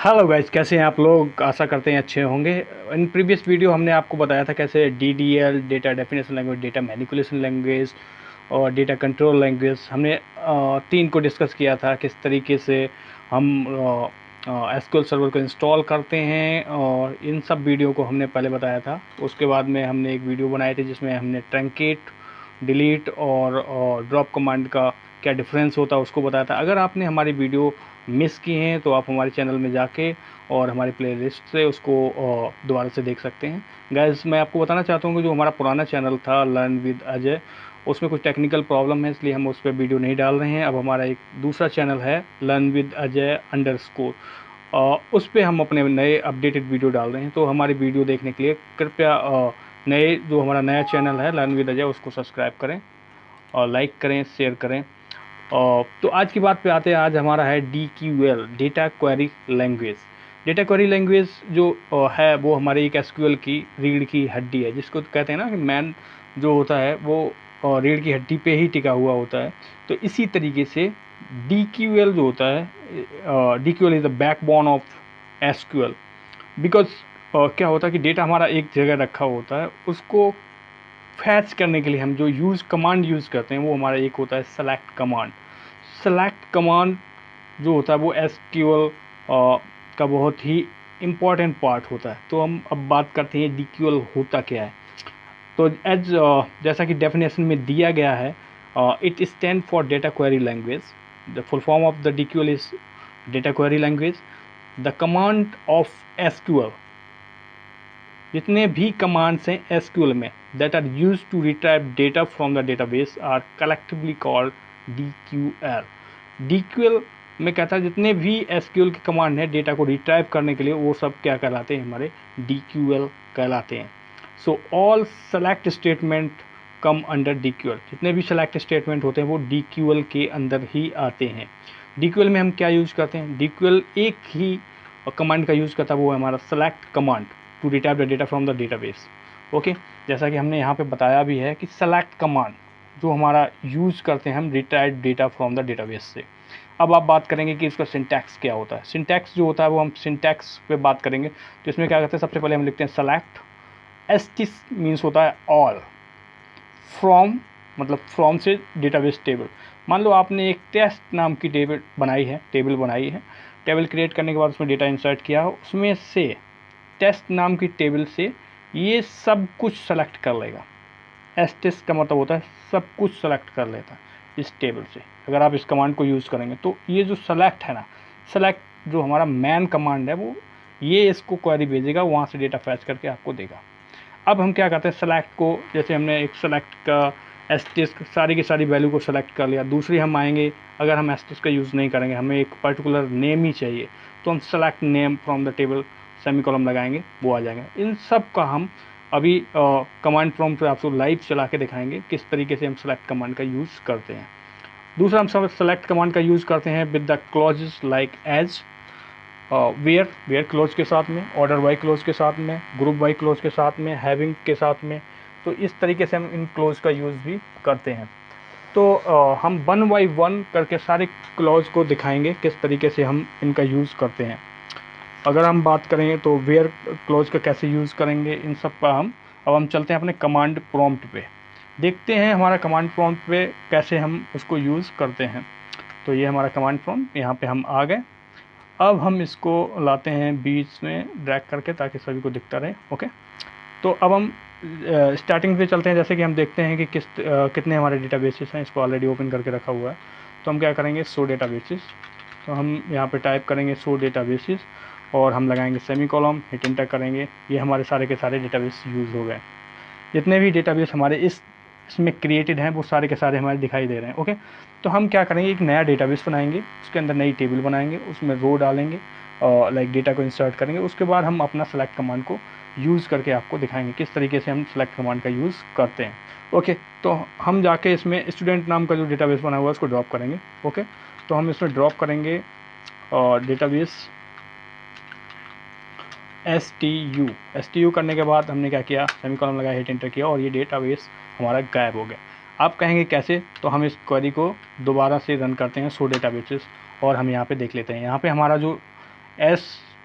Hello guys, कैसे हैं आप लोग। आशा करते हैं अच्छे होंगे। इन प्रीवियस वीडियो हमने आपको बताया था कैसे DDL data definition language, data manipulation language और डेटा कंट्रोल लैंग्वेज हमने तीन को डिस्कस किया था। किस तरीके से हम एसक्यूएल सर्वर को इंस्टॉल करते हैं, और इन सब वीडियो को हमने पहले बताया था। उसके बाद में हमने एक वीडियो बनाए थे जिसमें हमने ट्रंकेट, डिलीट और ड्रॉप कमांड का क्या डिफरेंस होता है उसको बताया था। अगर आपने हमारी वीडियो मिस की हैं तो आप हमारे चैनल में जाके और हमारी प्लेलिस्ट से उसको दोबारा से देख सकते हैं। गाइस, मैं आपको बताना चाहता हूँ कि जो हमारा पुराना चैनल था लर्न विद अजय, उसमें कुछ टेक्निकल प्रॉब्लम है, इसलिए हम उस पर वीडियो नहीं डाल रहे हैं। अब हमारा एक दूसरा चैनल है लर्न विद अजय अंडरस्कोर, उस पर हम अपने नए अपडेटेड वीडियो डाल रहे हैं। तो हमारी वीडियो देखने के लिए कृपया नए जो हमारा नया चैनल है लर्न विद अजय उसको सब्सक्राइब करें और लाइक करें, शेयर करें। तो आज की बात पे आते हैं। आज हमारा है DQL, data query language. Data query language जो है वो हमारे एक एसक्यूएल की रीढ़ की हड्डी है, जिसको कहते हैं ना कि मैन जो होता है वो रीढ़ की हड्डी पे ही टिका हुआ होता है। तो इसी तरीके से DQL जो होता है, DQL is the backbone of SQL. Because क्या होता है कि डेटा हमारा एक जगह रखा होता है, उसको फैच करने के लिए हम जो कमांड यूज़ करते हैं वो हमारा एक होता है सेलेक्ट कमांड। सेलेक्ट कमांड जो होता है वो एसक्यूएल का बहुत ही इम्पॉर्टेंट पार्ट होता है। तो हम अब बात करते हैं DQL होता क्या है। तो जैसा कि डेफिनेशन में दिया गया है, it stands for data query language. The full form of the DQL is data query language. The command of SQL, जितने भी कमांड्स हैं एसक्यूएल में that are use to retrieve data from the database are collectively called DQL। DQL में कहता है जितने भी SQL के कमांड हैं डेटा को रिट्राइव करने के लिए, वो सब क्या कहलाते हैं, हमारे DQL कहलाते हैं। So all select statement come under DQL। जितने भी सेलेक्ट स्टेटमेंट होते हैं वो DQL के अंदर ही आते हैं। DQL में हम क्या यूज़ करते हैं, DQL एक ही कमांड का यूज़ करता है, वो है हमारा select command to retrieve the data from the database. Okay, जैसा कि हमने यहाँ पे बताया भी है कि सेलेक्ट कमांड जो हमारा यूज़ करते हैं हम retrieve data from the database से। अब आप बात करेंगे कि इसका सिंटैक्स क्या होता है। सिंटैक्स जो होता है वो हम सिंटैक्स पे बात करेंगे। तो इसमें क्या करते हैं, सबसे पहले हम लिखते हैं सेलेक्ट। ST मीन्स होता है ऑल। फ्रॉम मतलब फ्रॉम से डेटाबेस टेबल। मान लो आपने एक टेस्ट नाम की टेबल बनाई है। टेबल क्रिएट करने के बाद उसमें डेटा इंसर्ट किया हो, उसमें से टेस्ट नाम की टेबल से ये सब कुछ सेलेक्ट कर लेगा। टेस्ट का मतलब होता है सब कुछ सेलेक्ट कर लेता है इस टेबल से। अगर आप इस कमांड को यूज़ करेंगे तो ये जो सेलेक्ट है ना, सेलेक्ट जो हमारा मैन कमांड है वो ये इसको क्वेरी भेजेगा, वहाँ से डेटा फैच करके आपको देगा। अब हम क्या करते हैं, सेलेक्ट को जैसे हमने एक सेलेक्ट का एस्टिस सारी की सारी वैल्यू को सेलेक्ट कर लिया। दूसरी हम आएंगे, अगर हम एस्टिस का यूज़ नहीं करेंगे, हमें एक पर्टिकुलर नेम ही चाहिए, तो हम select name from the table semicolon लगाएंगे, वो आ जाएगा। इन सब का हम अभी कमांड प्रॉम्प्ट पे आपको लाइव चला के दिखाएंगे किस तरीके से हम सेलेक्ट कमांड का यूज़ करते हैं। दूसरा हम सब सेलेक्ट कमांड का यूज़ करते हैं with the clauses like as, where clause के साथ में, ऑर्डर बाई क्लोज के साथ में, ग्रुप बाई क्लोज के साथ में, हैविंग के साथ में। तो इस तरीके से हम इन क्लोज का यूज़ भी करते हैं। तो हम वन बाई वन करके सारे क्लॉज को दिखाएंगे किस तरीके से हम इनका यूज़ करते हैं। अगर हम बात करें तो वेयर क्लोज का कैसे यूज़ करेंगे, इन सब का हम चलते हैं अपने कमांड प्रॉम्प्ट पे, देखते हैं हमारा कमांड प्रॉम्प्ट पे कैसे हम उसको यूज़ करते हैं। तो ये हमारा कमांड प्रॉम्प्ट, यहाँ पे हम आ गए। अब हम इसको लाते हैं बीच में ड्रैग करके ताकि सभी को दिखता रहे। ओके, तो अब हम स्टार्टिंग से चलते हैं। जैसे कि हम देखते हैं कि कितने हमारे डेटाबेसेस हैं, इसको ऑलरेडी ओपन करके रखा हुआ है। तो हम क्या करेंगे, शो डेटाबेसेस। तो हम यहाँ पे टाइप करेंगे शो डेटाबेसेस और हम लगाएंगे सेमीकोलन, हिट एंटर करेंगे। ये हमारे सारे के सारे डेटाबेस यूज़ हो गए। जितने भी डेटाबेस हमारे इसमें क्रिएटेड हैं वो सारे के सारे हमारे दिखाई दे रहे हैं। ओके, तो हम क्या करेंगे, एक नया डेटाबेस बनाएंगे, उसके अंदर नई टेबल बनाएंगे, उसमें रो डालेंगे और लाइक डेटा को इंसर्ट करेंगे। उसके बाद हम अपना सेलेक्ट कमांड को यूज़ करके आपको दिखाएंगे किस तरीके से हम सेलेक्ट कमांड का यूज़ करते हैं। ओके, तो हम जाके इसमें स्टूडेंट नाम का जो डेटाबेस बना हुआ है उसको ड्रॉप करेंगे। ओके, तो हम इसमें ड्रॉप करेंगे डेटाबेस STU करने के बाद हमने क्या किया, सेमीकोलन लगाया, हिट एंटर किया और ये डेटाबेस हमारा गायब हो गया। आप कहेंगे कैसे, तो हम इस क्वेरी को दोबारा से रन करते हैं शो डेटाबेसेस और हम यहाँ पे देख लेते हैं। यहाँ पे हमारा जो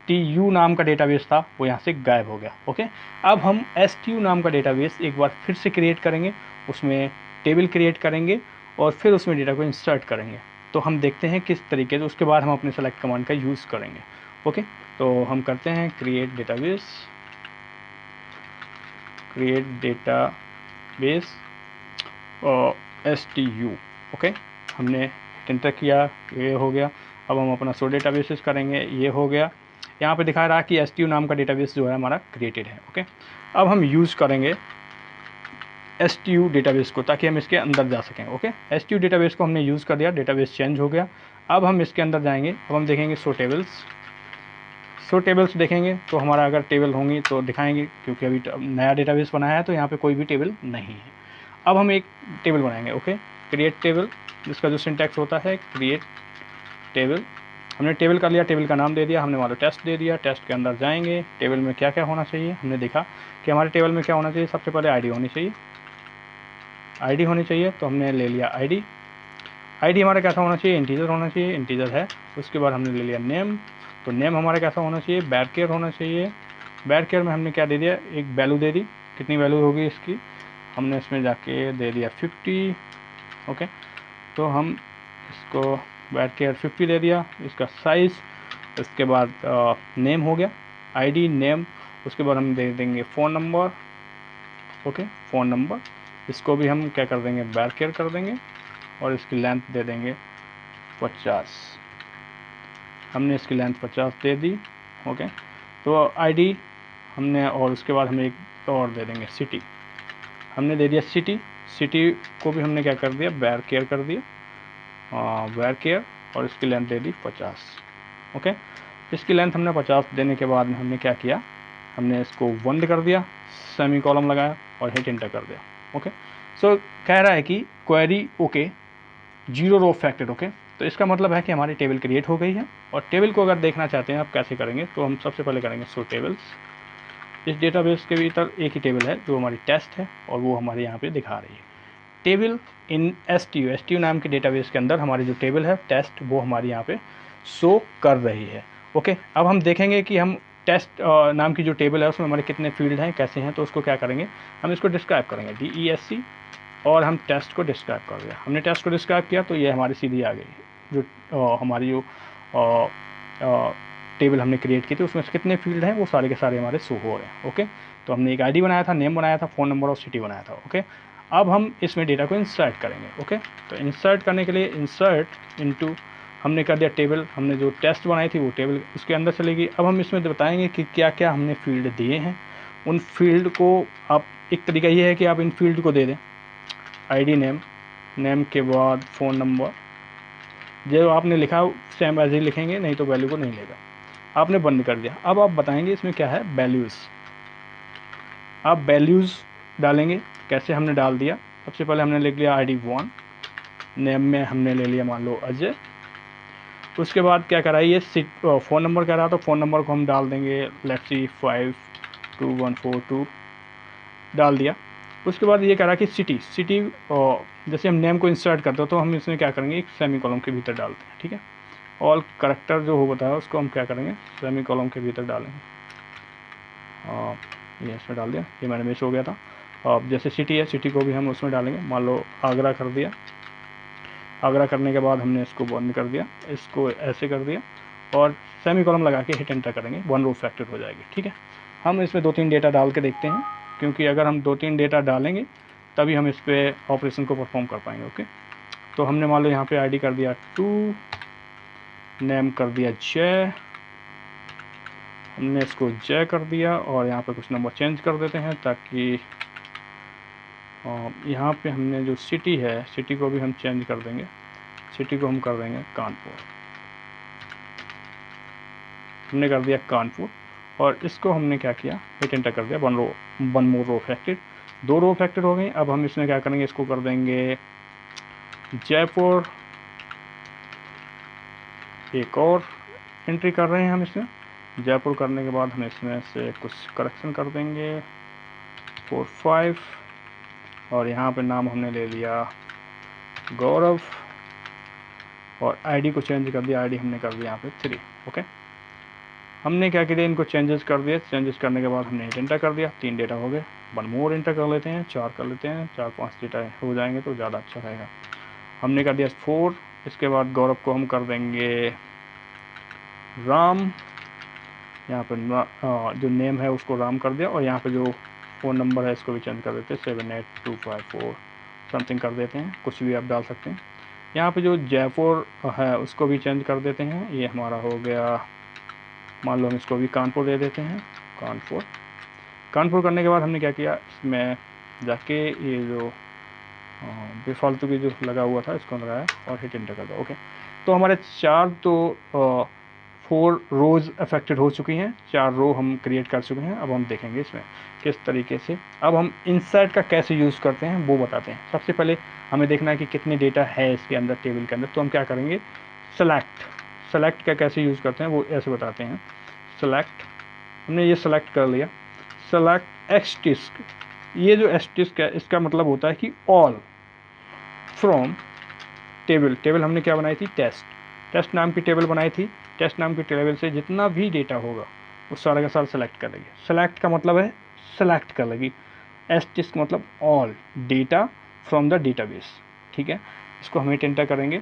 STU नाम का डेटाबेस था वो यहाँ से गायब हो गया। ओके, अब हम STU नाम का डेटाबेस एक बार फिर से क्रिएट करेंगे, उसमें टेबल क्रिएट करेंगे और फिर उसमें डेटा को इंसर्ट करेंगे। तो हम देखते हैं किस तरीके से, उसके बाद हम अपने सेलेक्ट कमांड का यूज़ करेंगे। ओके, तो हम करते हैं क्रिएट डेटाबेस और STU। ओके, हमने इंटर किया, ये हो गया। अब हम अपना शो डेटाबेस करेंगे, ये हो गया। यहाँ पे दिखा रहा कि STU नाम का डेटाबेस जो है हमारा क्रिएटेड है। ओके, अब हम यूज़ करेंगे STU डेटाबेस को ताकि हम इसके अंदर जा सकें। ओके, STU डेटाबेस को हमने यूज़ कर दिया, डेटाबेस चेंज हो गया। अब हम इसके अंदर जाएंगे, अब हम देखेंगे शो टेबल्स देखेंगे तो हमारा अगर टेबल होंगी तो दिखाएंगे, क्योंकि अभी नया डेटाबेस बनाया है तो यहाँ पे कोई भी टेबल नहीं है। अब हम एक टेबल बनाएंगे। ओके, क्रिएट टेबल, जिसका जो सिंटैक्स होता है क्रिएट टेबल। हमने टेबल कर लिया, टेबल का नाम दे दिया हमने, मान लो टेस्ट दे दिया। टेस्ट के अंदर जाएंगे, टेबल में क्या क्या होना चाहिए, हमने देखा कि हमारे टेबल में क्या होना चाहिए। सबसे पहले आईडी होनी चाहिए, तो हमने ले लिया आईडी हमारा कैसा होना चाहिए, इंटीजर होना चाहिए, इंटीजर है। उसके बाद हमने ले लिया नेम, तो नेम हमारा कैसा होना चाहिए, बैरकेयर होना चाहिए। बैरकेयर में हमने क्या दे दिया, एक वैल्यू दे दी। कितनी वैल्यू होगी इसकी, हमने इसमें जाके दे दिया 50। ओके, तो हम इसको बैरकेयर 50 दे दिया। इसका साइज़, इसके बाद नेम हो गया, आईडी नेम। उसके बाद हम दे देंगे phone number. Okay, phone number, इसको भी हम क्या कर देंगे, बैरकेयर कर देंगे और इसकी लेंथ दे देंगे 50। हमने इसकी लेंथ 50 दे दी। ओके, तो आईडी हमने, और उसके बाद हम एक और दे देंगे सिटी। हमने दे दिया सिटी को भी हमने क्या कर दिया, बैरकेयर कर दिया, बैरकेयर, और इसकी लेंथ दे दी 50। ओके, इसकी लेंथ हमने 50 देने के बाद हमने क्या किया, हमने इसको बंद कर दिया, सेमी कॉलम लगाया और हिट एंटर कर दिया। ओके, सो कह रहा है कि query okay, 0 rho factor. Okay, तो इसका मतलब है कि हमारी टेबल क्रिएट हो गई है। और टेबल को अगर देखना चाहते हैं आप कैसे करेंगे, तो हम सबसे पहले करेंगे शो टेबल्स। इस डेटाबेस के भीतर एक ही टेबल है जो हमारी टेस्ट है, और वो हमारे यहाँ पे दिखा रही है। टेबल इन STU नाम के डेटाबेस के अंदर हमारी जो टेबल है टेस्ट, वो हमारी यहाँ पे शो कर रही है। ओके, अब हम देखेंगे कि हम टेस्ट नाम की जो टेबल है उसमें हमारे कितने फील्ड हैं, कैसे हैं। तो उसको क्या करेंगे, हम इसको डिस्क्राइब करेंगे, DESC, और हम टेस्ट को डिस्क्राइब कर दिया। हमने टेस्ट को डिस्क्राइब किया तो ये हमारी सीधी आ गई, जो हमारी जो टेबल हमने क्रिएट की थी उसमें से कितने फील्ड हैं वो सारे के सारे हमारे शो हो रहे हैं। ओके, तो हमने एक आईडी बनाया था, नेम बनाया था, फ़ोन नंबर और सिटी बनाया था। ओके, अब हम इसमें डेटा को इंसर्ट करेंगे। ओके, तो इंसर्ट करने के लिए इंसर्ट इनटू हमने कर दिया टेबल। हमने जो टेस्ट बनाई थी वो टेबल उसके अंदर चलेगी। अब हम इसमें बताएंगे कि क्या क्या हमने फील्ड दिए हैं। उन फील्ड को आप, एक तरीका ये है कि आप इन फील्ड को दे दें आईडी नेम के बाद फ़ोन नंबर, जो आपने लिखा सेम एज ही लिखेंगे, नहीं तो वैल्यू को नहीं लेगा। आपने बंद कर दिया। अब आप बताएंगे इसमें क्या है, वैल्यूज़। आप वैल्यूज़ डालेंगे, कैसे हमने डाल दिया, सबसे पहले हमने लिख लिया ID 1, नेम में हमने ले लिया मान लो अजय। उसके बाद क्या करा, ये फ़ोन नंबर कह रहा, तो फ़ोन नंबर को हम डाल देंगे लेट्स सी 52142 डाल दिया। उसके बाद ये कह रहा कि सिटी जैसे हम नेम को इंसर्ट करते हो तो हम इसमें क्या करेंगे, एक सेमी कॉलम के भीतर डालते हैं। ठीक है, ऑल करेक्टर जो हो बताया उसको हम क्या करेंगे, सेमी कॉलम के भीतर डालेंगे। ये इसमें डाल दिया, ये मैंने मिस हो गया था। अब जैसे सिटी है, सिटी को भी हम उसमें डालेंगे, मान लो आगरा कर दिया। आगरा करने के बाद हमने इसको बंद कर दिया, इसको ऐसे कर दिया और सेमी कॉलम लगा के हिट एंटर करेंगे, 1 रो फैक्टर हो जाएगी। ठीक है, हम इसमें 2-3 डेटा डाल के देखते हैं, क्योंकि अगर हम 2-3 डेटा डालेंगे तभी हम इस पर ऑपरेशन को परफॉर्म कर पाएंगे। ओके, तो हमने मान लो यहाँ पे आईडी कर दिया 2, नेम कर दिया जय, हमने इसको जय कर दिया और यहाँ पे कुछ नंबर चेंज कर देते हैं ताकि यहाँ पे हमने जो सिटी है, सिटी को भी हम चेंज कर देंगे, सिटी को हम कर देंगे कानपुर। हमने कर दिया कानपुर और इसको हमने क्या किया, हिट एंटर कर दिया, 1 मोर रो फैक्टेड, 2 रो फैक्टेड हो गई। अब हम इसमें क्या करेंगे, इसको कर देंगे जयपुर, एक और एंट्री कर रहे हैं हम इसमें। जयपुर करने के बाद हम इसमें से कुछ करेक्शन कर देंगे 45 और यहाँ पे नाम हमने ले लिया गौरव और आईडी को चेंज कर दिया, आईडी हमने कर दिया यहाँ पे 3। ओके, हमने क्या किया, इनको चेंजेस कर दिया। चेंजेस करने के बाद हमने 8 एंटर कर दिया, 3 डेटा हो गए। 1 मोर एंटर कर लेते हैं, 4 कर लेते हैं, 4-5 डेटा हो जाएंगे तो ज़्यादा अच्छा रहेगा। हमने कर दिया 4। इसके बाद गौरव को हम कर देंगे राम। यहाँ पर जो नेम है उसको राम कर दिया, और यहाँ पे जो फ़ोन नंबर है इसको भी चेंज कर देते हैं, 78254 समथिंग कर देते हैं, कुछ भी आप डाल सकते हैं। यहाँ पे जो जयपुर है उसको भी चेंज कर देते हैं, ये हमारा हो गया, मान लो हम इसको भी कानपुर दे देते हैं, कानपुर करने के बाद हमने क्या किया, इसमें जाके ये जो बेफालतू की जो लगा हुआ था इसको लगाया और हिट एंटर कर दो। ओके, तो हमारे 4 रोज़ अफेक्टेड हो चुकी हैं, 4 रो हम क्रिएट कर चुके हैं। अब हम देखेंगे इसमें किस तरीके से अब हम इंसर्ट का कैसे यूज़ करते हैं वो बताते हैं। सबसे पहले हमें देखना है कि कितने डेटा है इसके अंदर, टेबल के अंदर। तो हम क्या करेंगे, सेलेक्ट का कैसे यूज़ करते हैं वो ऐसे बताते हैं। सेलेक्ट, हमने ये सेलेक्ट कर लिया, सेलेक्ट एक्सटिस्क। ये जो एक्सटिस्क है इसका मतलब होता है कि ऑल फ्रॉम टेबल हमने क्या बनाई थी, टेस्ट नाम की टेबल बनाई थी। टेस्ट नाम की टेबल से जितना भी डेटा होगा वो सारा का सारा सेलेक्ट कर लेगी। सेलेक्ट का मतलब है सेलेक्ट कर लेगी, एक्सटिस्क मतलब all data from the database. ठीक है, इसको हम एंटर करेंगे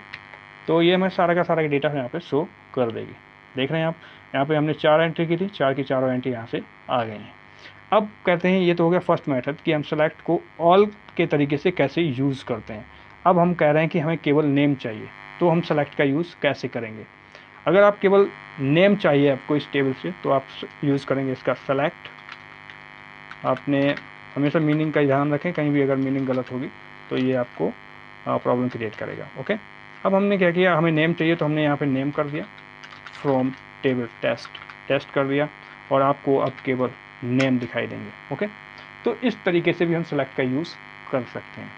तो ये हमें सारा का सारा डेटा यहाँ पे शो कर देगी। देख रहे हैं आप, यहाँ पे हमने 4 एंट्री की थी, 4 की 4 एंट्री यहाँ से आ गई हैं। अब कहते हैं ये तो हो गया फर्स्ट मेथड कि हम सेलेक्ट को ऑल के तरीके से कैसे यूज़ करते हैं। अब हम कह रहे हैं कि हमें केवल नेम चाहिए, तो हम सेलेक्ट का यूज़ कैसे करेंगे। अगर आप केवल नेम चाहिए आपको इस टेबल से, तो आप यूज़ करेंगे इसका सेलेक्ट। आपने हमेशा मीनिंग का ध्यान रखें, कहीं भी अगर मीनिंग गलत होगी तो ये आपको प्रॉब्लम क्रिएट करेगा। ओके, अब हमने क्या किया, हमें नेम चाहिए तो हमने यहाँ पे नेम कर दिया, फ्रॉम टेबल टेस्ट कर दिया, और आपको अब केवल नेम दिखाई देंगे। ओके, तो इस तरीके से भी हम सेलेक्ट का यूज़ कर सकते हैं।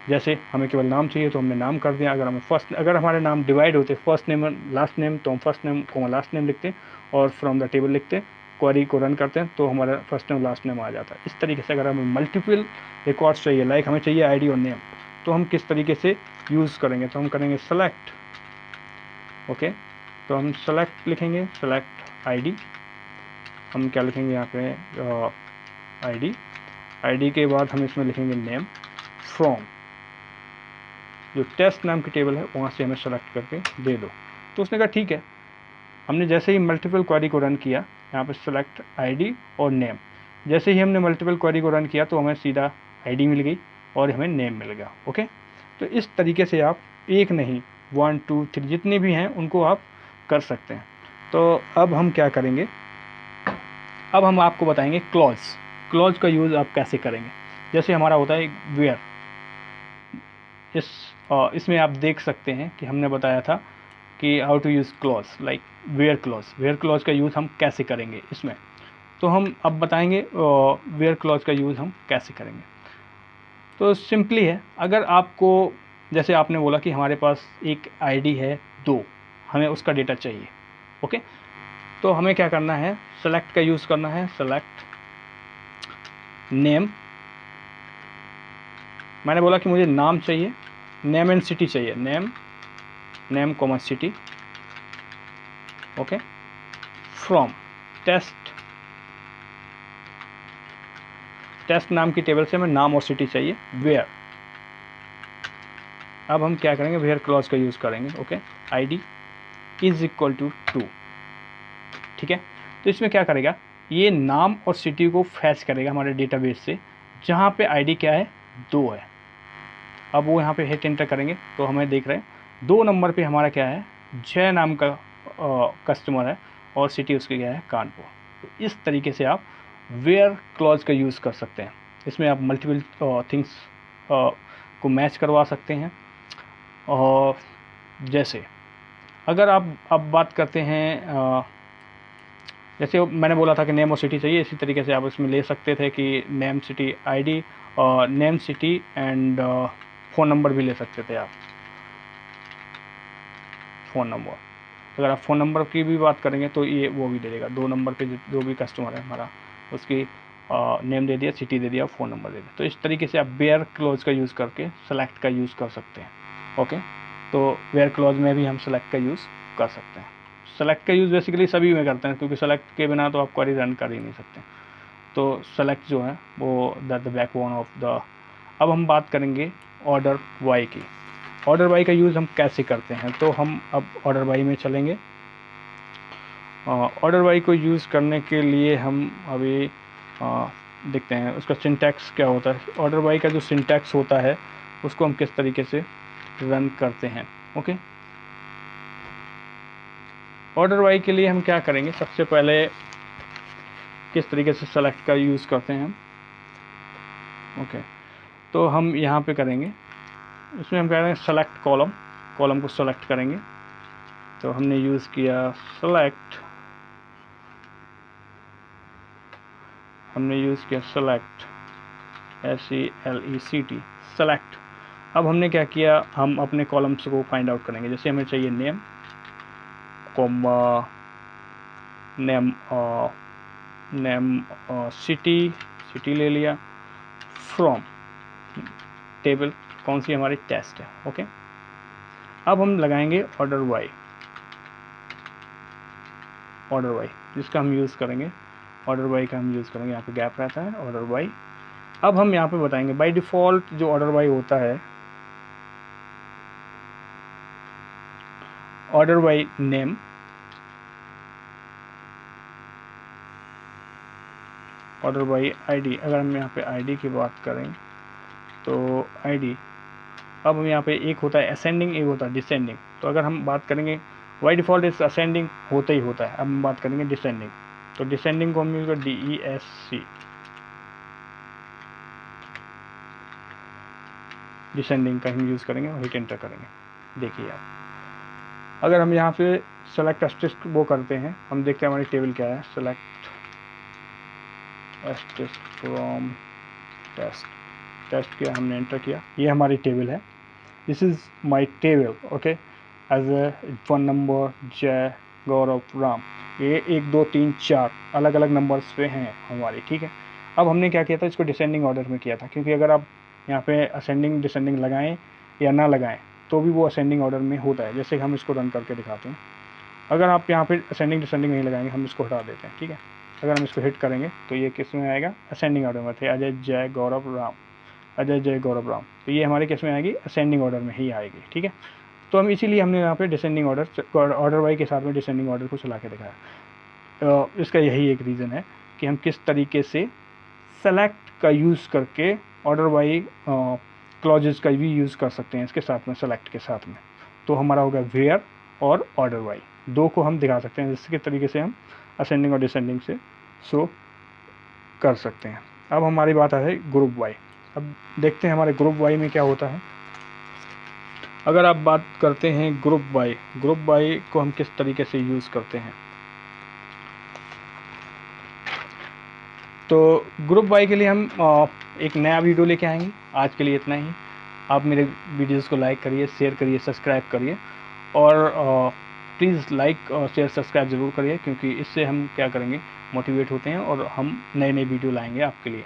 जैसे हमें केवल नाम चाहिए तो हमने नाम कर दिया। अगर हमारे नाम डिवाइड होते फर्स्ट नेम लास्ट नेम, तो हम फर्स्ट नेम को लास्ट नेम लिखते और फ्रॉम द टेबल लिखते, क्वेरी को रन करते हैं तो हमारा फर्स्ट नेम लास्ट नेम आ जाता है। इस तरीके से अगर हमें मल्टीपल रिकॉर्ड्स चाहिए, लाइक हमें चाहिए आईडी और नेम, तो हम किस तरीके से यूज़ करेंगे, तो हम करेंगे सेलेक्ट। ओके, तो हम सेलेक्ट लिखेंगे, सेलेक्ट आईडी। हम क्या लिखेंगे यहाँ पे, आईडी के बाद हम इसमें लिखेंगे नेम, फ्रॉम जो टेस्ट नाम की टेबल है वहाँ से हमें सेलेक्ट करके दे दो। तो उसने कहा ठीक है। हमने जैसे ही मल्टीपल क्वेरी को रन किया, यहाँ पे सेलेक्ट आईडी और नेम, जैसे ही हमने मल्टीपल क्वेरी को रन किया तो हमें सीधा आईडी मिल गई और हमें नेम मिल गया। ओके, तो इस तरीके से आप एक नहीं 1 2 3 जितने भी हैं उनको आप कर सकते हैं। तो अब हम क्या करेंगे, अब हम आपको बताएंगे क्लॉज का यूज़ आप कैसे करेंगे। जैसे हमारा होता है वेयर, इसमें आप देख सकते हैं कि हमने बताया था कि how to use clause, like where clause का यूज़ हम कैसे करेंगे इसमें। तो हम अब बताएंगे वेयर क्लॉज का यूज़ हम कैसे करेंगे। तो सिंपली है, अगर आपको जैसे आपने बोला कि हमारे पास एक आईडी है 2, हमें उसका डेटा चाहिए। ओके, तो हमें क्या करना है, सेलेक्ट का यूज़ करना है, सेलेक्ट नेम। मैंने बोला कि मुझे नाम चाहिए, नेम एंड सिटी चाहिए, name comma city. Okay, from test नाम की टेबल से हमें नाम और सिटी चाहिए, वेयर। अब हम क्या करेंगे, वेयर क्लॉज का यूज़ करेंगे। Okay, ID is equal to 2। ठीक है, तो इसमें क्या करेगा, ये नाम और सिटी को फैच करेगा हमारे डेटाबेस से, जहाँ पे आईडी क्या है 2 है। अब वो यहाँ पे हिट एंटर करेंगे तो हमें देख रहे हैं 2 नंबर पे हमारा क्या है, जय नाम का कस्टमर है और सिटी उसकी क्या है, कानपुर। तो इस तरीके से आप वेयर क्लॉज का यूज़ कर सकते हैं। इसमें आप मल्टीपल थिंग्स को मैच करवा सकते हैं। और जैसे अगर आप अब बात करते हैं, जैसे मैंने बोला था कि नेम और सिटी चाहिए, इसी तरीके से आप इसमें ले सकते थे कि नेम सिटी आईडी, और name city and phone number भी ले सकते थे आप। फ़ोन नंबर, अगर आप फ़ोन नंबर की भी बात करेंगे तो ये वो भी दे देगा। 2 नंबर पे जो भी कस्टमर है हमारा, उसकी नेम दे दिया, सिटी दे दिया, फ़ोन नंबर दे दिया। तो इस तरीके से आप वेयर क्लॉज का यूज़ करके सेलेक्ट का यूज़ कर सकते हैं। ओके, तो वेयर क्लॉज में भी हम सेलेक्ट का यूज़ कर सकते हैं। सेलेक्ट का यूज़ बेसिकली सभी में करते हैं, क्योंकि सेलेक्ट के बिना तो आप क्वेरी रन कर ही नहीं सकते। तो सेलेक्ट जो है वो द बैकबोन ऑफ द। अब हम बात करेंगे ऑर्डर वाई की। ऑर्डर वाई का यूज़ हम कैसे करते हैं, तो हम अब ऑर्डर वाई में चलेंगे। ऑर्डर वाई को यूज़ करने के लिए हम अभी देखते हैं उसका सिंटैक्स क्या होता है। ऑर्डर वाई का जो सिंटैक्स होता है उसको हम किस तरीके से रन करते हैं। ओके, ऑर्डर वाई के लिए हम क्या करेंगे, सबसे पहले किस तरीके से सेलेक्ट का यूज़ करते हैं हम। ओके, तो हम यहाँ पे करेंगे, इसमें हम कह रहे हैं सेलेक्ट कॉलम, कॉलम को सेलेक्ट करेंगे। तो हमने यूज़ किया सेलेक्ट, हमने यूज़ किया सेलेक्ट SELECT सेलेक्ट। अब हमने क्या किया, हम अपने कॉलम्स को फाइंड आउट करेंगे। जैसे हमें चाहिए नेम, कॉमा नेम, सिटी ले लिया, फ्रॉम टेबल कौन सी हमारी टेस्ट है। ओके, अब हम लगाएंगे ऑर्डर वाई, ऑर्डर वाई जिसका हम यूज़ करेंगे, ऑर्डर वाई का हम यूज़ करेंगे। यहाँ पे गैप रहता है, ऑर्डर वाई। अब हम यहाँ पे बताएंगे बाय डिफ़ॉल्ट जो ऑर्डर वाई होता है, order by name, order by ID. अगर हम यहाँ पे आईडी की बात करें तो आईडी, अब हम यहाँ पे एक होता है असेंडिंग, एक होता है डिसेंडिंग। तो अगर हम बात करेंगे बाय डिफ़ॉल्ट इस असेंडिंग होता ही होता है। अब हम बात करेंगे डिसेंडिंग, तो डिसेंडिंग को हम यूज़ कर DESC, डिसेंडिंग का हम यूज़ करेंगे और हिट एंटर करेंगे। देखिए आप, अगर हम यहाँ पे सेलेक्ट एस्टेरिस्क वो करते हैं, हम देखते हैं हमारी टेबल क्या है। Select asterisk from test, test किया, हमने एंटर किया, ये हमारी टेबल है। This is my table. Okay, as a phone number Jai Gaurav Ram, ये 1 2 3 4 अलग अलग नंबर्स पे हैं हमारी। ठीक है, अब हमने क्या किया था, इसको डिसेंडिंग ऑर्डर में किया था, क्योंकि अगर आप यहाँ पे असेंडिंग डिसेंडिंग लगाएं या ना लगाएं तो भी वो असेंडिंग ऑर्डर में होता है। जैसे हम इसको रन करके दिखाते हैं, अगर आप यहाँ पे असेंडिंग डिसेंडिंग नहीं लगाएंगे, हम इसको हटा देते हैं। ठीक है, अगर हम इसको हिट करेंगे तो ये किस में आएगा, असेंडिंग ऑर्डर में थे, अजय जय गौरव राम, अजय जय गौरव राम, तो ये हमारे किस में आएगी, असेंडिंग ऑर्डर में ही आएगी। ठीक है, तो हम इसीलिए हमने यहाँ पे डिसेंडिंग ऑर्डर वाई के साथ में डिसेंडिंग ऑर्डर को चला के दिखाया। इसका यही एक रीज़न है कि हम किस तरीके से सेलेक्ट का यूज़ करके ऑर्डर वाई क्लॉजेस का भी यूज़ कर सकते हैं इसके साथ में, सेलेक्ट के साथ में। तो हमारा होगा वेयर और ऑर्डर वाई, दो को हम दिखा सकते हैं, जिसके तरीके से हम असेंडिंग और डिसेंडिंग से शो कर सकते हैं। अब हमारी बात है ग्रुप वाई। अब देखते हैं हमारे ग्रुप वाई में क्या होता है। अगर आप बात करते हैं ग्रुप वाई, ग्रुप वाई को हम किस तरीके से यूज़ करते हैं, तो ग्रुप वाई के लिए हम एक नया वीडियो लेके आएंगे। आज के लिए इतना ही। आप मेरे वीडियोस को लाइक करिए, शेयर करिए, सब्सक्राइब करिए, और प्लीज़ लाइक और शेयर सब्सक्राइब ज़रूर करिए, क्योंकि इससे हम क्या करेंगे, मोटिवेट होते हैं और हम नए नए वीडियो लाएंगे आपके लिए।